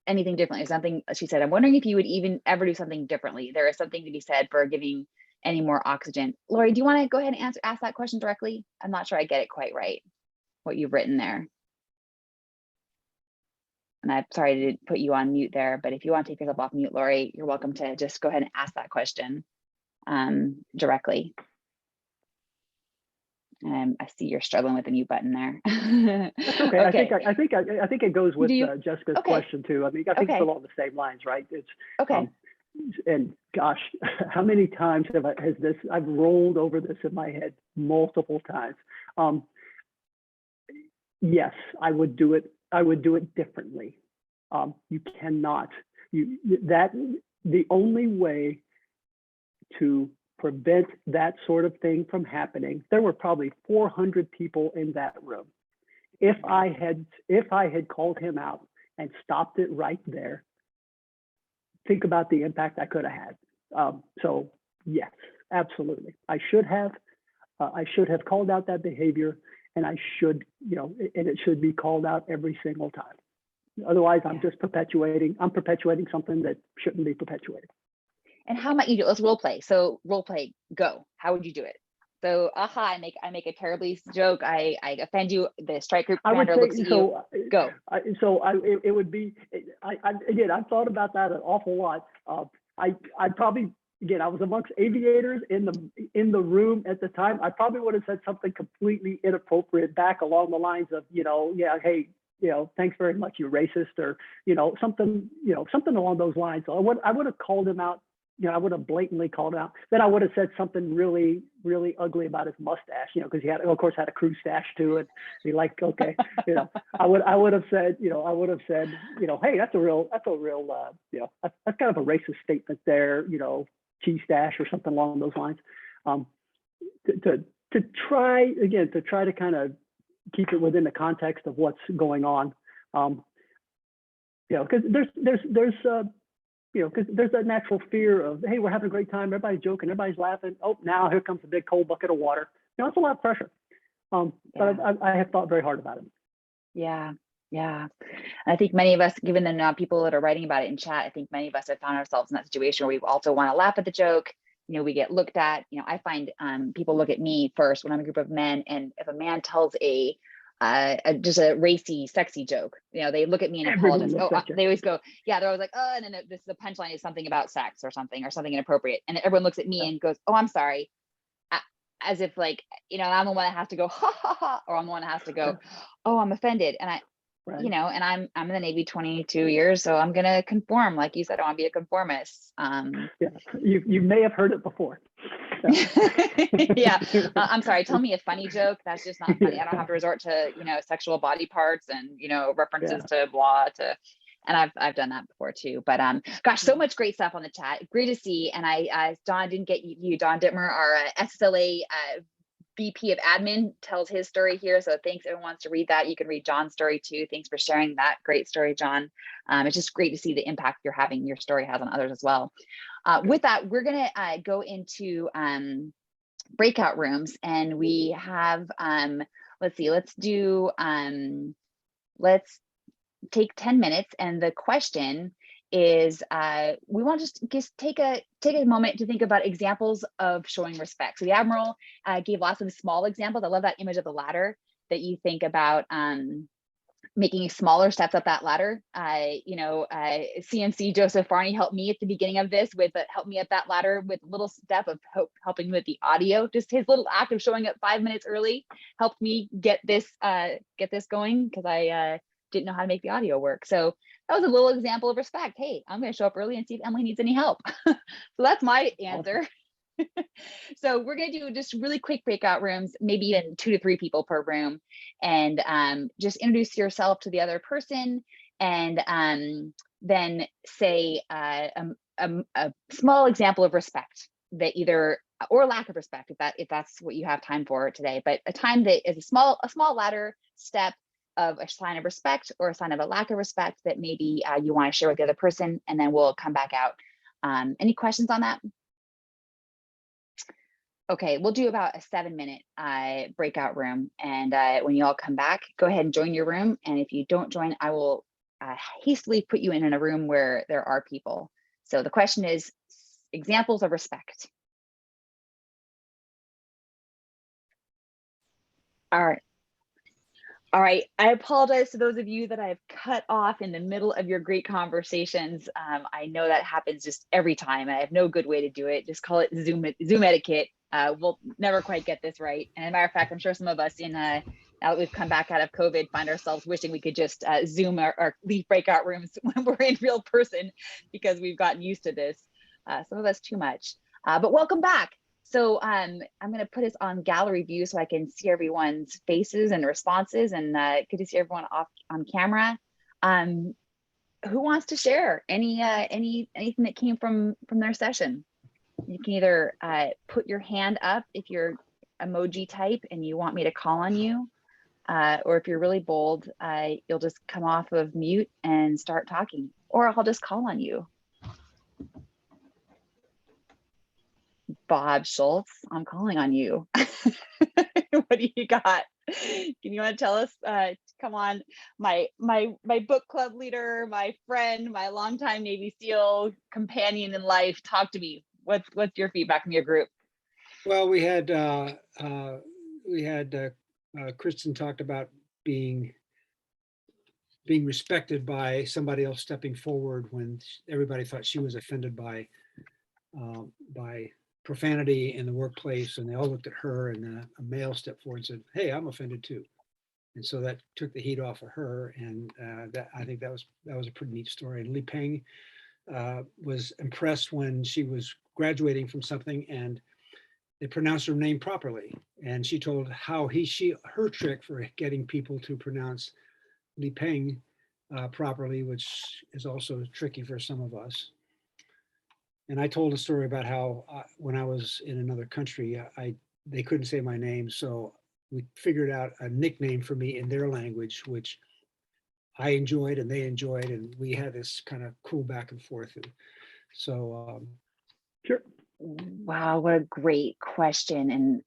anything differently. Something she said, I'm wondering if you would even ever do something differently. There is something to be said for giving any more oxygen. Lori, do you want to go ahead and ask that question directly? I'm not sure I get it quite right, what you've written there. And I'm sorry to put you on mute there, but if you want to take yourself off mute, Lori, you're welcome to just go ahead and ask that question directly. I see you're struggling with the mute button there. That's okay. Okay. I think it goes with Jessica's question too. I mean, I think it's along the same lines, right? It's okay. And gosh, how many times I've rolled over this in my head multiple times. yes, I would do it. I would do it differently. You cannot. The only way to prevent that sort of thing from happening. There were probably 400 people in that room. If I had called him out and stopped it right there, think about the impact I could have had. So yes, absolutely. I should have called out that behavior, and I should, and it should be called out every single time. Otherwise, I'm just perpetuating something that shouldn't be perpetuated. And how might you do it? Let's role play. So role play, go. How would you do it? So, I make a terribly joke. I offend you. The strike group commander looks at you. Go. It would be. Again, I've thought about that an awful lot. I'd probably, again, I was amongst aviators in the room at the time. I probably would have said something completely inappropriate back along the lines of, yeah, hey, thanks very much, you racist, or something along those lines. So I would have called him out. I would have blatantly called him out. Then I would have said something really, really ugly about his mustache, because he had, of course, had a crew stash too, and he okay, I would have said, hey, that's a real, that's kind of a racist statement there, cheese stash or something along those lines. To try to kind of keep it within the context of what's going on, because there's that natural fear of, hey, we're having a great time, everybody's joking, everybody's laughing. Oh, now here comes a big cold bucket of water. It's a lot of pressure. But I have thought very hard about it. Yeah. I think many of us, given the people that are writing about it in chat, I think many of us have found ourselves in that situation where we also want to laugh at the joke. We get looked at. I find people look at me first when I'm a group of men, and if a man tells just a racy, sexy joke, they look at me and apologize. They always go, yeah, they're always like, oh, and then the punchline is something about sex or something inappropriate, and everyone looks at me and goes, oh, I'm sorry, as if like, I'm the one that has to go ha ha ha, or I'm the one that has to go, oh, I'm offended, and and I'm in the Navy 22 years, so I'm gonna conform, like you said, I want to be a conformist. You may have heard it before. Yeah. I'm sorry, tell me a funny joke. That's just not funny. I don't have to resort to sexual body parts and references to blah to, and I've done that before too. But gosh, so much great stuff on the chat. Great to see. And I Don didn't get you. Don Dittmer, our SSLA VP of admin, tells his story here. So thanks, everyone wants to read that. You can read John's story too. Thanks for sharing that great story, John. It's just great to see the impact you're having, your story has on others as well. With that, we're gonna go into breakout rooms, and we have, let's take 10 minutes. And the question is, we want to just take a moment to think about examples of showing respect. So the Admiral gave lots of small examples. I love that image of the ladder, that you think about making smaller steps up that ladder. CNC Joseph Farney helped me at the beginning of this helped me up that ladder with a little step of helping with the audio. Just his little act of showing up 5 minutes early helped me get this going, because I didn't know how to make the audio work. So that was a little example of respect. Hey, I'm going to show up early and see if Emily needs any help. So that's my answer. So we're going to do just really quick breakout rooms, maybe even 2 to 3 people per room, and just introduce yourself to the other person, and then say a small example of respect, that either, or lack of respect, if that's what you have time for today, but a time that is a small ladder step of a sign of respect or a sign of a lack of respect that maybe you want to share with the other person, and then we'll come back out. Any questions on that? Okay, we'll do about a 7-minute breakout room. And when you all come back, go ahead and join your room. And if you don't join, I will hastily put you in a room where there are people. So the question is, examples of respect. All right. I apologize to those of you that I've cut off in the middle of your great conversations. I know that happens just every time. I have no good way to do it. Just call it Zoom etiquette. We'll never quite get this right. And as a matter of fact, I'm sure some of us now that we've come back out of COVID find ourselves wishing we could just Zoom or leave breakout rooms when we're in real person, because we've gotten used to this. Some of us too much. But welcome back. So I'm going to put us on gallery view so I can see everyone's faces and responses, and good to see everyone off on camera. Who wants to share anything that came from their session? You can either put your hand up if you're emoji type and you want me to call on you, or if you're really bold, you'll just come off of mute and start talking, or I'll just call on you. Bob Schultz, I'm calling on you. What do you got? Can you want to tell us? Come on, my book club leader, my friend, my longtime Navy SEAL companion in life. Talk to me. What's your feedback from your group? Well, we had Kristen talked about being respected by somebody else stepping forward when everybody thought she was offended by profanity in the workplace, and they all looked at her, and then a male stepped forward and said, "Hey, I'm offended too." And so that took the heat off of her, and that I think that was a pretty neat story. And Li Peng was impressed when she was graduating from something, and they pronounced her name properly, and she told how her trick for getting people to pronounce Li Peng properly, which is also tricky for some of us. And I told a story about how when I was in another country, they couldn't say my name, so we figured out a nickname for me in their language, which I enjoyed and they enjoyed, and we had this kind of cool back and forth. And so, Sure. Wow, what a great question. And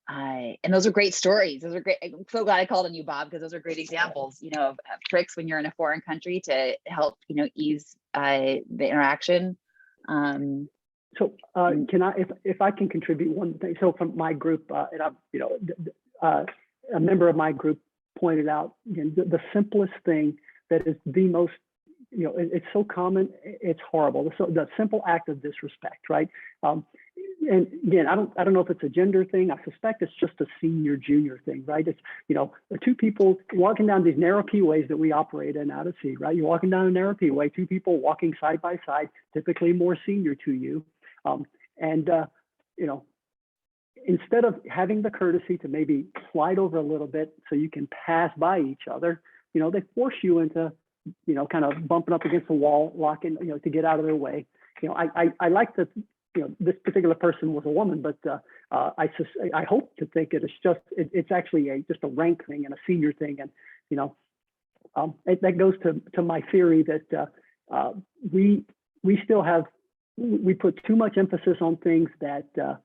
those are great stories. Those are great. I'm so glad I called on you, Bob, because those are great examples, of tricks when you're in a foreign country to help, ease the interaction. So can I, if I can contribute one thing? So from my group, and I'm, a member of my group pointed out, the simplest thing that is the most, it's so common, it's horrible. So the simple act of disrespect, right? And again, I don't know if it's a gender thing. I suspect it's just a senior junior thing, right? It's, the two people walking down these narrow P-ways that we operate in out at sea, right? You're walking down a narrow P-way, two people walking side by side, typically more senior to you. Instead of having the courtesy to maybe slide over a little bit so you can pass by each other, they force you into, kind of bumping up against the wall, locking, to get out of their way. I like that, this particular person was a woman, but I hope to think it's actually just a rank thing and a senior thing. And, that goes to my theory that we put too much emphasis on things that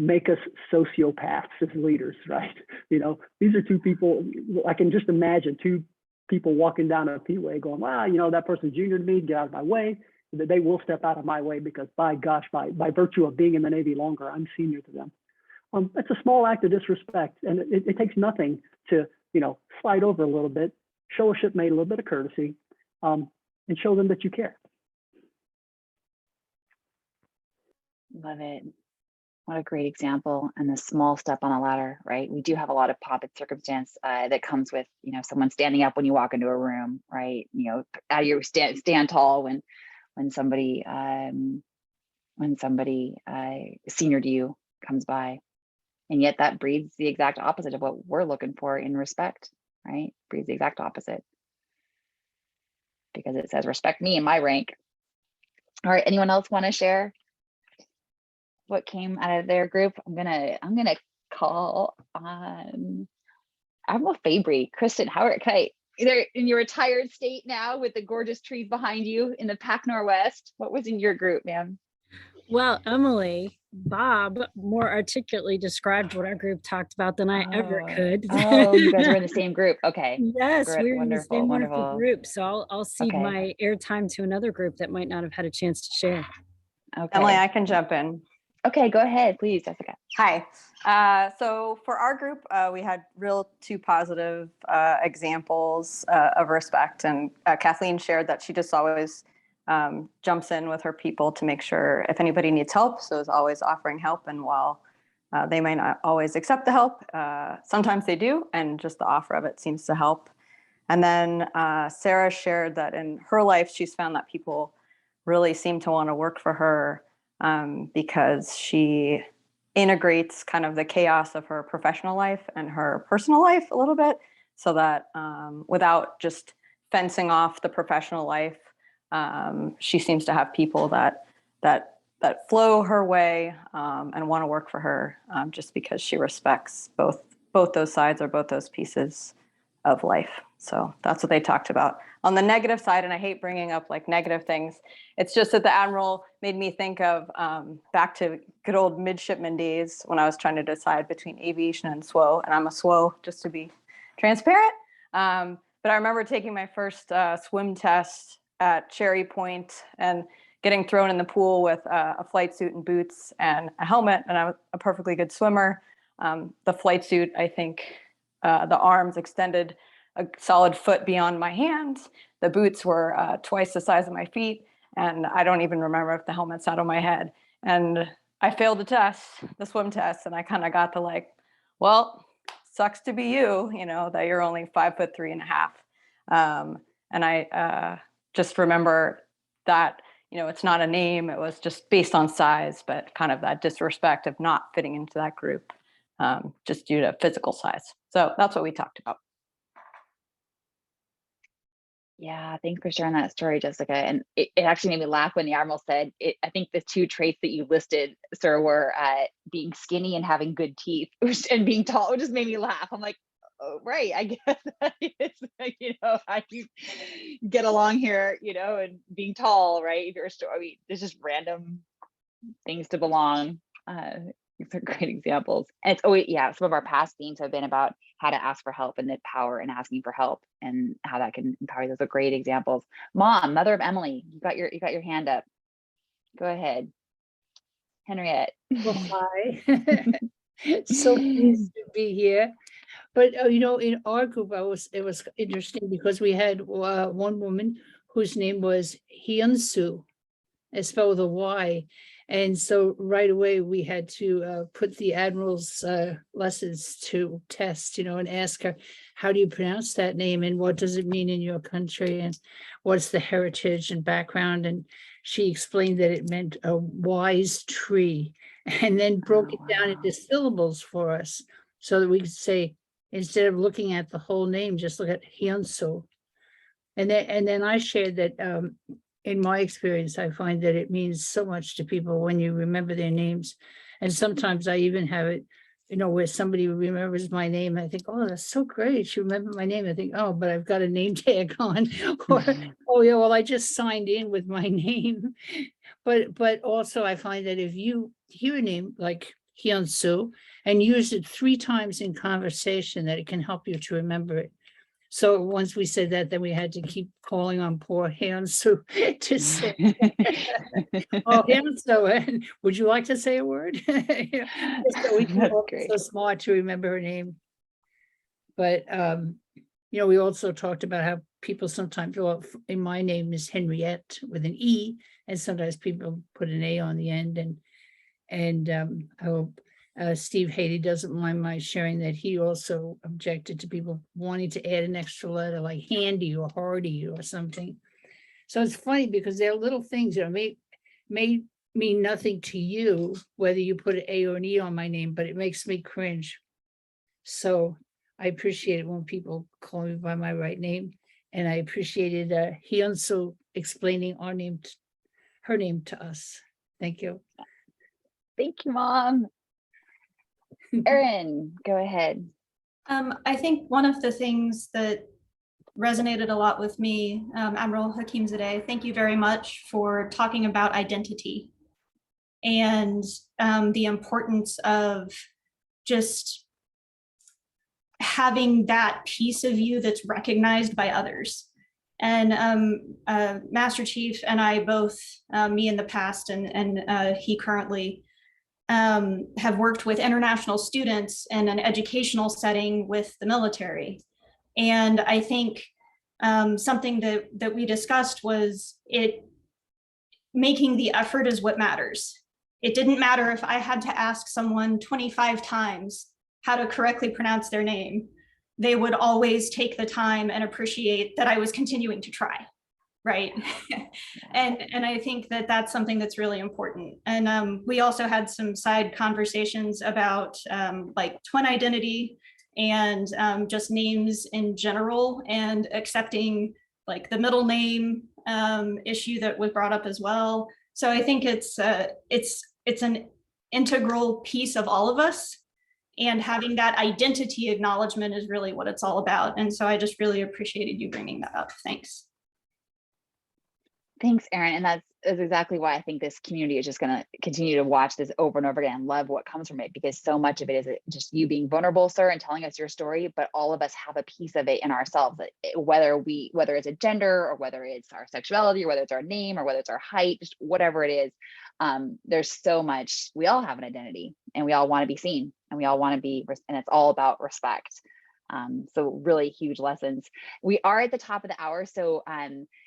make us sociopaths as leaders, right? These are two people, I can just imagine two people walking down a P-way going, wow, that person's junior to me, get out of my way. They will step out of my way because by gosh, by virtue of being in the Navy longer, I'm senior to them. That's a small act of disrespect, and it takes nothing to, slide over a little bit, show a shipmate a little bit of courtesy, and show them that you care. Love it. What a great example, and the small step on a ladder, right? We do have a lot of pomp and circumstance that comes with, someone standing up when you walk into a room, right? Out of your stand tall when somebody senior to you comes by, and yet that breeds the exact opposite of what we're looking for in respect, right? Breeds the exact opposite because it says respect me and my rank. All right, anyone else want to share what came out of their group? I'm gonna call on Admiral Fabry. Kristen, either in your retired state now with the gorgeous trees behind you in the Pac Northwest, what was in your group, ma'am? Well, Emily, Bob more articulately described what our group talked about than I ever could. Oh, you guys are in the same group. Okay. Yes, Great. we're in the same wonderful group. So I'll cede my airtime to another group that might not have had a chance to share. Okay. Emily, I can jump in. Okay, go ahead, please, Jessica. Hi. So for our group, we had two positive examples of respect. And Kathleen shared that she just always jumps in with her people to make sure if anybody needs help. So is always offering help. And while they may not always accept the help, sometimes they do. And just the offer of it seems to help. And then Sarah shared that in her life, she's found that people really seem to want to work for her because she integrates kind of the chaos of her professional life and her personal life a little bit, so that without just fencing off the professional life, she seems to have people that flow her way and want to work for her, just because she respects both those sides, or both those pieces of life. So that's what they talked about. On the negative side, and I hate bringing up like negative things, it's just that the Admiral made me think of back to good old midshipman days when I was trying to decide between aviation and SWO, and I'm a SWO, just to be transparent. But I remember taking my first swim test at Cherry Point and getting thrown in the pool with a flight suit and boots and a helmet, and I was a perfectly good swimmer. The flight suit, I think the arms extended a solid foot beyond my hands. The boots were twice the size of my feet, and I don't even remember if the helmet sat on my head. And I failed the swim test, and I kind of got the like, well, sucks to be you, that you're only 5'3.5". And I just remember that, it's not a name, it was just based on size, but kind of that disrespect of not fitting into that group, just due to physical size. So that's what we talked about. Yeah, thanks for sharing that story, Jessica. And it actually made me laugh when the Admiral said, I think the two traits that you listed, sir, were being skinny and having good teeth, and being tall. It just made me laugh. I'm like, oh, right, I guess that is, how you get along here, and being tall, right? If you're there's just random things to belong. These are great examples. And it's always, some of our past themes have been about how to ask for help and the power in asking for help and how that can empower you. Those are great examples. Mom, mother of Emily, you got your hand up. Go ahead. Henriette. Well, hi. So pleased to be here. But in our group, it was interesting because we had one woman whose name was Hyunsu, spelled with a Y. And so right away we had to put the Admiral's lessons to test, and ask her, how do you pronounce that name and what does it mean in your country and what's the heritage and background? And she explained that it meant a wise tree, and then broke it down into syllables for us so that we could say, instead of looking at the whole name, just look at Hyunsu. And then I shared that in my experience, I find that it means so much to people when you remember their names. And sometimes I even have it, where somebody remembers my name. I think, oh, that's so great. She remembered my name. I think, oh, but I've got a name tag on. Or, oh, yeah, well, I just signed in with my name. But also I find that if you hear a name like Hyunsu and use it 3 times in conversation, that it can help you to remember it. So once we said that, then we had to keep calling on poor Hyunsu to say, oh, Hyunsu, would you like to say a word? So we can all be so smart to remember her name. But, we also talked about how people sometimes, well, in my name is Henriette with an E, and sometimes people put an A on the end. And I hope Steve Haiti doesn't mind my sharing that he also objected to people wanting to add an extra letter like handy or hardy or something. So it's funny because they're little things that may mean nothing to you, whether you put an A or an E on my name, but it makes me cringe. So I appreciate it when people call me by my right name. And I appreciated Hyunsu explaining her name to us. Thank you. Thank you, Mom. Erin, go ahead. I think one of the things that resonated a lot with me, Admiral Hakimzadeh, thank you very much for talking about identity and the importance of just having that piece of you that's recognized by others. And Master Chief and I both, me in the past and he currently, have worked with international students in an educational setting with the military. And I think something that we discussed was making the effort is what matters. It didn't matter if I had to ask someone 25 times how to correctly pronounce their name. They would always take the time and appreciate that I was continuing to try, Right. And I think that that's something that's really important. And we also had some side conversations about like twin identity and just names in general, and accepting like the middle name issue that was brought up as well. So I think it's an integral piece of all of us, and having that identity acknowledgement is really what it's all about. And so I just really appreciated you bringing that up. Thanks. Thanks, Erin. And that's exactly why I think this community is just going to continue to watch this over and over again and love what comes from it, because so much of it is just you being vulnerable, sir, and telling us your story. But all of us have a piece of it in ourselves, whether it's a gender, or whether it's our sexuality, or whether it's our name, or whether it's our height, just whatever it is. There's so much. We all have an identity, and we all want to be seen, and we all want to be, and it's all about respect. So really huge lessons. We are at the top of the hour. So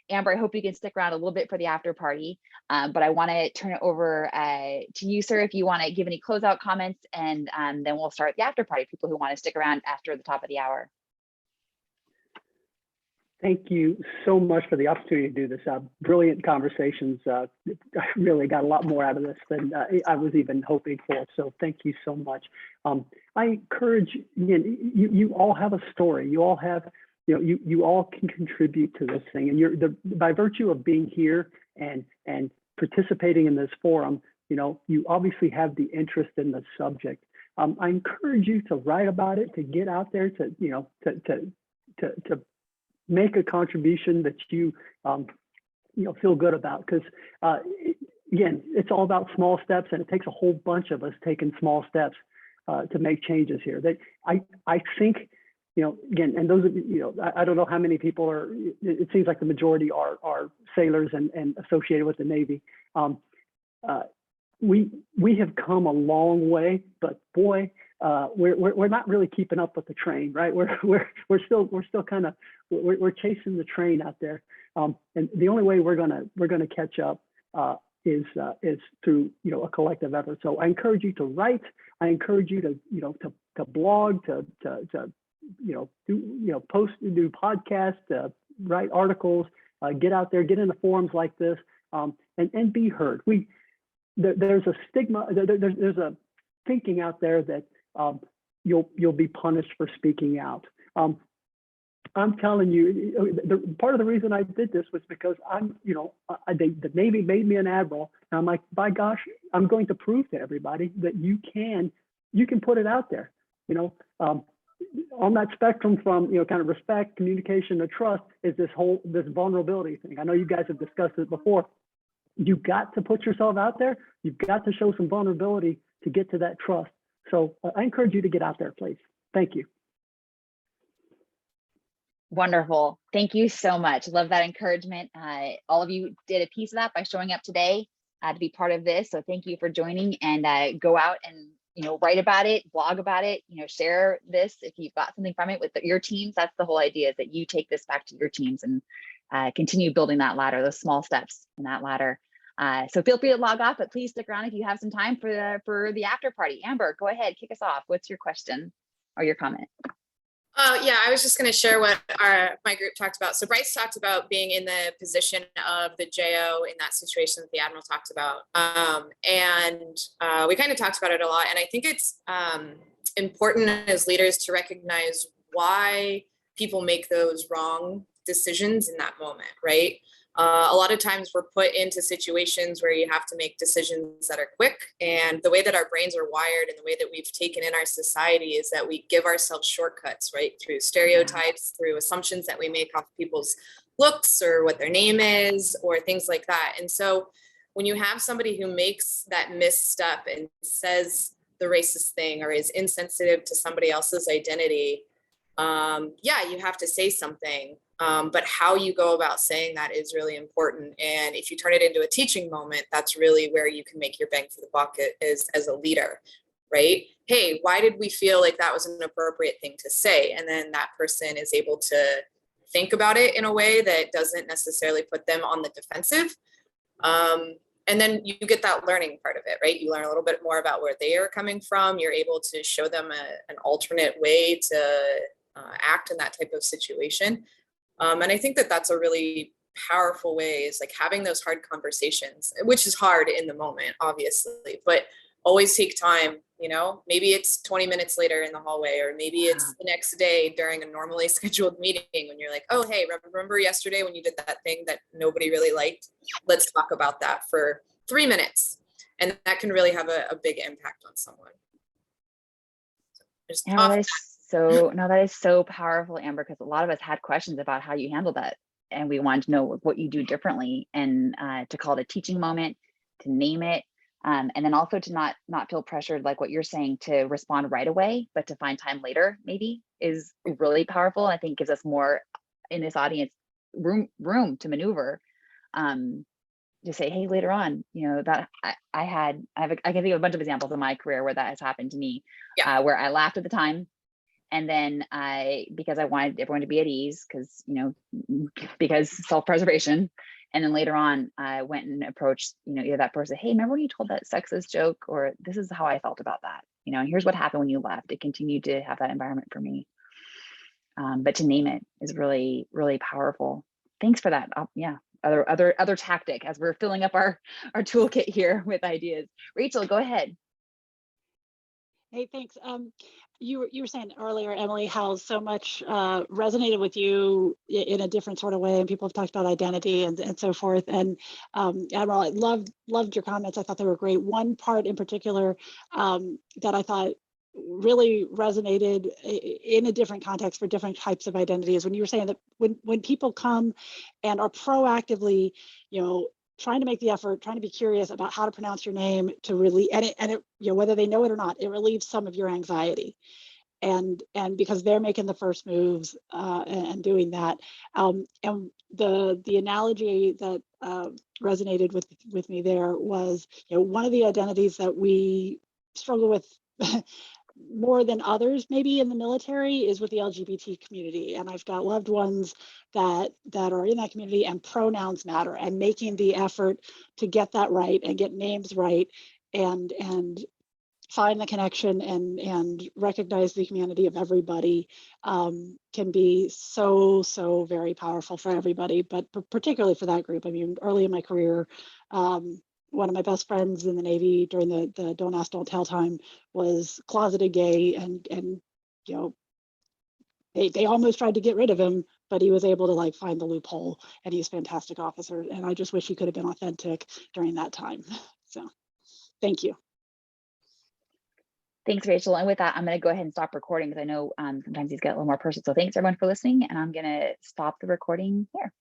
Amber, I hope you can stick around a little bit for the after party, but I want to turn it over to you, sir, if you want to give any closeout comments, and then we'll start the after party, people who want to stick around after the top of the hour. Thank you so much for the opportunity to do this. Brilliant conversations. I really got a lot more out of this than I was even hoping for. So thank you so much. I encourage, you all have a story. You all have, you all can contribute to this thing. And by virtue of being here and participating in this forum, you obviously have the interest in the subject. I encourage you to write about it, to get out there, to make a contribution that you feel good about, because again, it's all about small steps, and it takes a whole bunch of us taking small steps to make changes here. I think, again, and those of I don't know how many people are. It seems like the majority are sailors and associated with the Navy. We have come a long way, but boy, we're not really keeping up with the train, right? We're still kind of we're chasing the train out there, and the only way we're gonna catch up is through a collective effort. So I encourage you to write. I encourage you to blog, to post, do podcasts, write articles, get out there, get into forums like this, and be heard. There's a stigma. There's a thinking out there that you'll be punished for speaking out. I'm telling you, part of the reason I did this was because the Navy made me an admiral, and I'm like, by gosh, I'm going to prove to everybody that you can put it out there. On that spectrum from kind of respect, communication, to trust is this vulnerability thing. I know you guys have discussed it before. You've got to put yourself out there. You've got to show some vulnerability to get to that trust. So I encourage you to get out there, please. Thank you. Wonderful. Thank you so much. Love that encouragement. All of you did a piece of that by showing up today to be part of this. So thank you for joining, and go out and write about it, blog about it, share this if you've got something from it with your teams. That's the whole idea, is that you take this back to your teams and continue building that ladder, those small steps in that ladder. So feel free to log off, but please stick around if you have some time for the after party. Amber, go ahead, kick us off. What's your question or your comment? Yeah, I was just going to share what my group talked about. So Bryce talked about being in the position of the JO in that situation that the Admiral talked about. And we kind of talked about it a lot. And I think it's important as leaders to recognize why people make those wrong decisions in that moment, right? A lot of times we're put into situations where you have to make decisions that are quick, and the way that our brains are wired and the way that we've taken in our society is that we give ourselves shortcuts, right? Through stereotypes, through assumptions that we make off people's looks or what their name is or things like that. And so when you have somebody who makes that misstep and says the racist thing or is insensitive to somebody else's identity, yeah, you have to say something. But how you go about saying that is really important. And if you turn it into a teaching moment, that's really where you can make your bang for the buck as a leader, right? Hey, why did we feel like that was an appropriate thing to say? And then that person is able to think about it in a way that doesn't necessarily put them on the defensive. And then you get that learning part of it, right? You learn a little bit more about where they are coming from. You're able to show them an alternate way to act in that type of situation. And I think that that's a really powerful ways, like having those hard conversations, which is hard in the moment, obviously, but always take time, you know, maybe it's 20 minutes later in the hallway, or maybe it's the next day during a normally scheduled meeting when you're like, oh, hey, remember yesterday when you did that thing that nobody really liked? Let's talk about that for 3 minutes. And that can really have a big impact on someone. Just Yeah, that is so powerful, Amber, because a lot of us had questions about how you handle that, and we wanted to know what you do differently, and to call it a teaching moment, to name it, and then also to not feel pressured, like what you're saying, to respond right away, but to find time later, maybe, is really powerful. I think gives us more in this audience room to maneuver. To say, hey, later on, you know, that I can think of a bunch of examples in my career where that has happened to me, where I laughed at the time, and then because I wanted everyone to be at ease, because, you know, because self-preservation, and then later on, I went and approached, you know, either that person, hey, remember when you told that sexist joke, or this is how I felt about that, you know, and here's what happened when you left. It continued to have that environment for me, but to name it is really, really powerful. Thanks for that. Yeah. Other tactic as we're filling up our toolkit here with ideas. Rachel, go ahead. Hey, thanks. You were saying earlier, Emily, how so much resonated with you in a different sort of way, and people have talked about identity and so forth. And Admiral, I loved your comments. I thought they were great. One part in particular that I thought really resonated in a different context for different types of identities, when you were saying that when people come and are proactively, you know, trying to make the effort, trying to be curious about how to pronounce your name, to really, and it, you know, whether they know it or not, it relieves some of your anxiety, and because they're making the first moves and doing that. And the analogy that resonated with me there was, you know, one of the identities that we struggle with more than others, maybe in the military, is with the LGBT community. And I've got loved ones that are in that community, and pronouns matter, and making the effort to get that right and get names right, and find the connection and recognize the humanity of everybody can be so very powerful for everybody, but particularly for that group. I mean, early in my career, one of my best friends in the Navy during the Don't Ask, Don't Tell time was closeted gay, and you know, they almost tried to get rid of him, but he was able to like find the loophole, and he's a fantastic officer. And I just wish he could have been authentic during that time. So thank you. Thanks, Rachel. And with that, I'm going to go ahead and stop recording, because I know sometimes these get a little more personal. So thanks everyone for listening, and I'm going to stop the recording here.